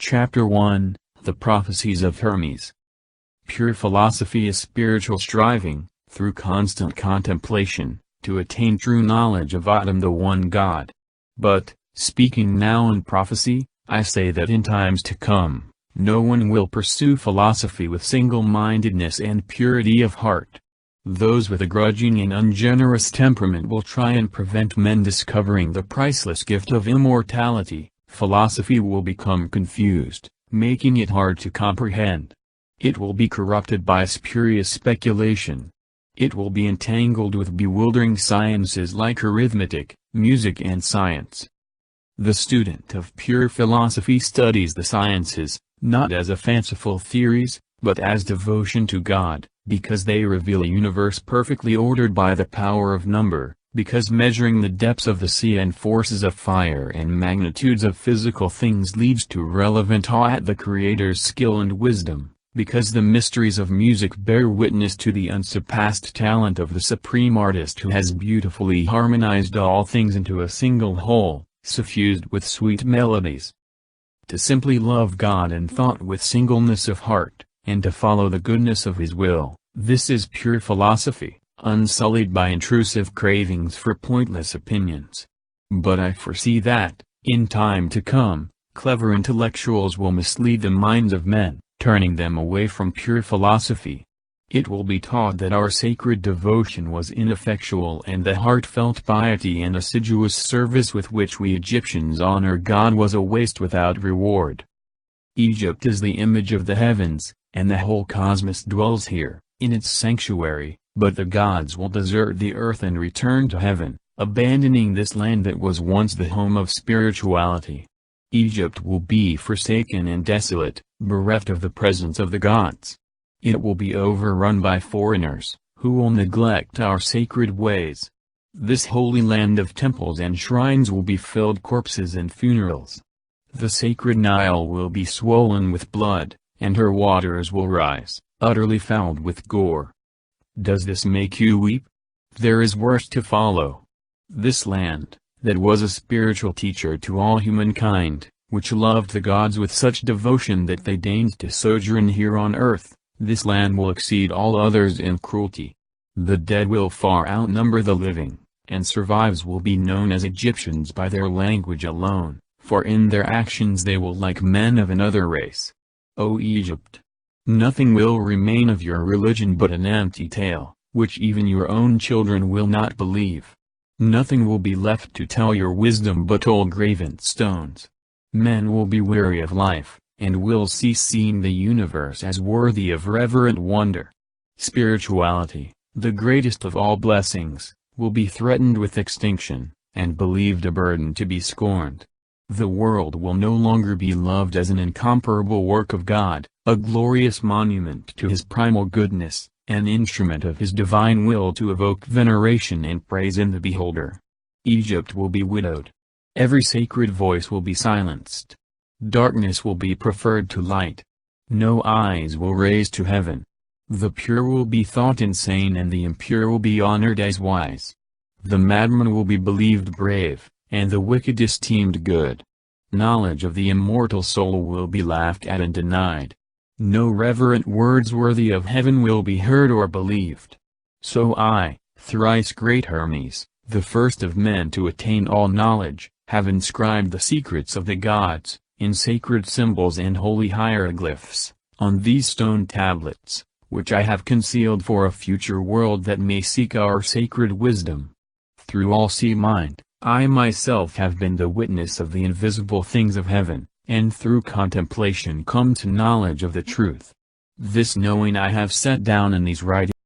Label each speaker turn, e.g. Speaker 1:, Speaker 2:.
Speaker 1: Chapter 1, The Prophecies of Hermes. Pure philosophy is spiritual striving, through constant contemplation, to attain true knowledge of Atum the One-God. But, speaking now in prophecy, I say that in times to come, no one will pursue philosophy with single-mindedness and purity of heart. Those with a grudging and ungenerous temperament will try and prevent men discovering the priceless gift of immortality. Philosophy will become confused, making it hard to comprehend. It will be corrupted by spurious speculation. It will be entangled with bewildering sciences like arithmetic, music and science. The student of pure philosophy studies the sciences, not as a fanciful theories, but as devotion to God, because they reveal a universe perfectly ordered by the power of number, because measuring the depths of the sea and forces of fire and magnitudes of physical things leads to relevant awe at the Creator's skill and wisdom, because the mysteries of music bear witness to the unsurpassed talent of the supreme artist who has beautifully harmonized all things into a single whole, suffused with sweet melodies. To simply love God in thought with singleness of heart, and to follow the goodness of His will, this is pure philosophy, unsullied by intrusive cravings for pointless opinions. But I foresee that, in time to come, clever intellectuals will mislead the minds of men, turning them away from pure philosophy. It will be taught that our sacred devotion was ineffectual and the heartfelt piety and assiduous service with which we Egyptians honor God was a waste without reward. Egypt is the image of the heavens, and the whole cosmos dwells here, in its sanctuary. But the gods will desert the earth and return to heaven, abandoning this land that was once the home of spirituality. Egypt will be forsaken and desolate, bereft of the presence of the gods. It will be overrun by foreigners, who will neglect our sacred ways. This holy land of temples and shrines will be filled corpses and funerals. The sacred Nile will be swollen with blood, and her waters will rise, utterly fouled with gore. Does this make you weep? There is worse to follow. This land, that was a spiritual teacher to all humankind, which loved the gods with such devotion that they deigned to sojourn here on earth, this land will exceed all others in cruelty. The dead will far outnumber the living, and survives will be known as Egyptians by their language alone, for in their actions they will like men of another race. O Egypt! Nothing will remain of your religion but an empty tale, which even your own children will not believe. Nothing will be left to tell your wisdom but old graven stones. Men will be weary of life, and will cease seeing the universe as worthy of reverent wonder. Spirituality, the greatest of all blessings, will be threatened with extinction, and believed a burden to be scorned. The world will no longer be loved as an incomparable work of God, a glorious monument to His primal goodness, an instrument of His divine will to evoke veneration and praise in the beholder. Egypt will be widowed. Every sacred voice will be silenced. Darkness will be preferred to light. No eyes will raise to heaven. The pure will be thought insane and the impure will be honored as wise. The madman will be believed brave, and the wicked esteemed good. Knowledge of the immortal soul will be laughed at and denied. No reverent words worthy of heaven will be heard or believed. So I, thrice great Hermes, the first of men to attain all knowledge, have inscribed the secrets of the gods, in sacred symbols and holy hieroglyphs, on these stone tablets, which I have concealed for a future world that may seek our sacred wisdom. Through all sea mind, I myself have been the witness of the invisible things of heaven, and through contemplation come to knowledge of the truth. This knowing I have set down in these writings.